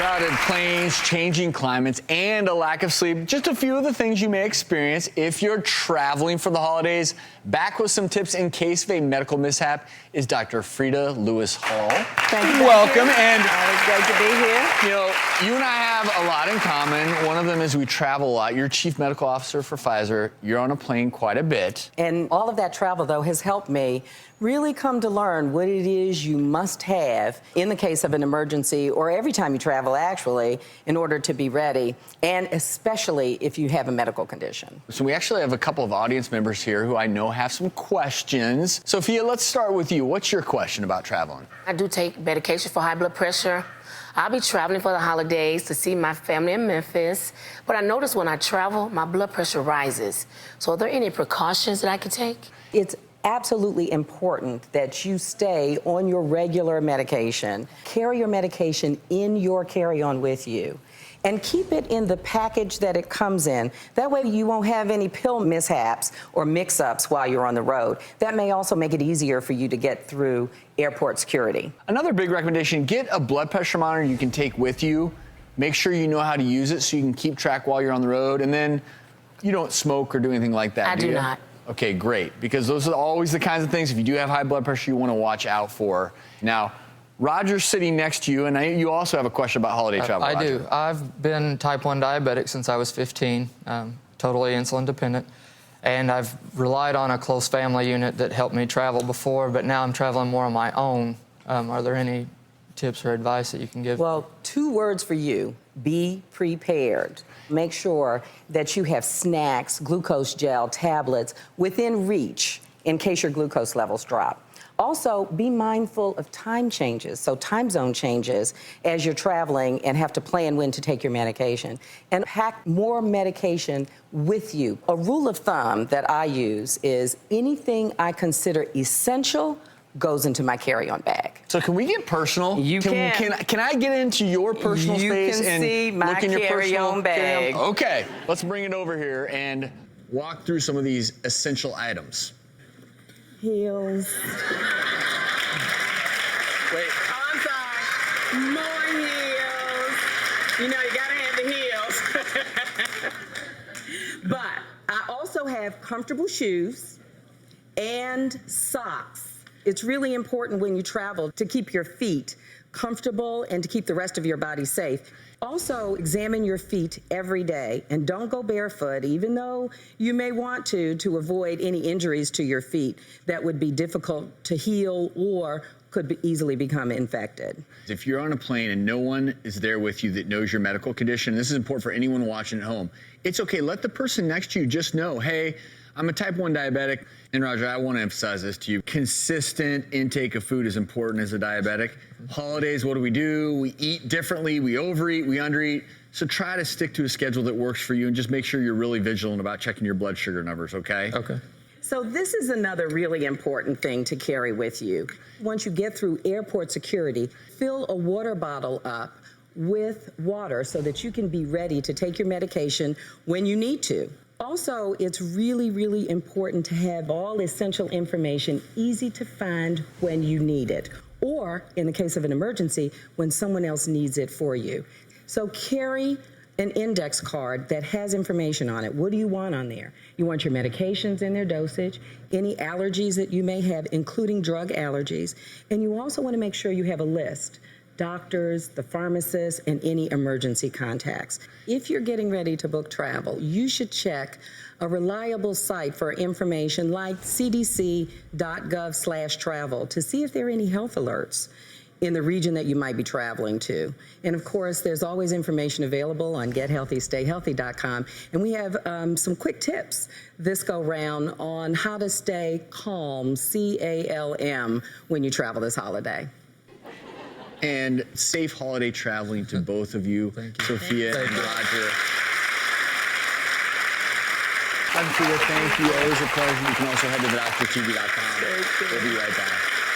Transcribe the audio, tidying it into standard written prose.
Crowded planes, changing climates, and a lack of sleep. Just a few of the things you may experience if you're traveling for the holidays. Back with some tips in case of a medical mishap is Dr. Frida Lewis Hall. Thank you. Welcome. And it's great to be here. you know, you and I have a lot in common. One of them is we travel a lot. You're chief medical officer for Pfizer. You're on a plane quite a bit. And all of that travel, though, has helped me really come to learn what it is you must have in the case of an emergency or every time you travel, actually, in order to be ready, and especially if you have a medical condition. So we actually have a couple of audience members here who I know have some questions. Sophia, let's start with you. What's your question about traveling? I do take medication for high blood pressure. I'll be traveling for the holidays to see my family in Memphis, but I notice when I travel, my blood pressure rises. So are there any precautions that I can take? It's absolutely important that you stay on your regular medication. Carry your medication in your carry-on with you. And keep it in the package that it comes in. That way you won't have any pill mishaps or mix-ups while you're on the road. That may also make it easier for you to get through airport security. Another big recommendation, get a blood pressure monitor you can take with you. Make sure you know how to use it so you can keep track while you're on the road. And then you don't smoke or do anything like that, I do not. Okay, great. Because those are always the kinds of things, if you do have high blood pressure, you want to watch out for. Now, Roger's sitting next to you, and you also have a question about holiday travel. I Roger. do. I've been type 1 diabetic since I was 15, totally insulin dependent. And I've relied on a close family unit that helped me travel before, but now I'm traveling more on my own. Are there any tips or advice that you can give? Well, 2 words for you: be prepared. Make sure that you have snacks, glucose gel, tablets within reach in case your glucose levels drop. Also, be mindful of time changes, so time zone changes as you're traveling and have to plan when to take your medication. And pack more medication with you. A rule of thumb that I use is anything I consider essential goes into my carry-on bag. So can we get personal? You can. Can I get into your personal space You can and see my look in your carry-on bag. Okay, let's bring it over here and walk through some of these essential items. Heels. Wait. Oh, I'm sorry. More heels. You know, you gotta have the heels. But I also have comfortable shoes and socks. It's really important when you travel to keep your feet comfortable and to keep the rest of your body safe. Also, examine your feet every day and don't go barefoot, even though you may want to avoid any injuries to your feet that would be difficult to heal or could easily become infected. If you're on a plane and no one is there with you that knows your medical condition, this is important for anyone watching at home, it's okay. Let the person next to you just know, hey, I'm a type 1 diabetic. And Roger, I want to emphasize this to you. Consistent intake of food is important as a diabetic. Holidays, what do? We eat differently, we overeat, we undereat. So try to stick to a schedule that works for you and just make sure you're really vigilant about checking your blood sugar numbers, okay? Okay. So this is another really important thing to carry with you. Once you get through airport security, fill a water bottle up with water so that you can be ready to take your medication when you need to. Also, it's really, really important to have all essential information easy to find when you need it, or in the case of an emergency, when someone else needs it for you. So carry an index card that has information on it. What do you want on there? You want your medications and their dosage, any allergies that you may have, including drug allergies, and you also want to make sure you have a list. Doctors, the pharmacists, and any emergency contacts. If you're getting ready to book travel, you should check a reliable site for information like cdc.gov/travel to see if there are any health alerts in the region that you might be traveling to. And of course, there's always information available on gethealthystayhealthy.com. And we have some quick tips this go round on how to stay calm, CALM, when you travel this holiday. And safe holiday traveling to both of you, Sophia and Roger. Dr. Frida, thank you. Always a pleasure. You can also head to drtv.com. We'll be right back.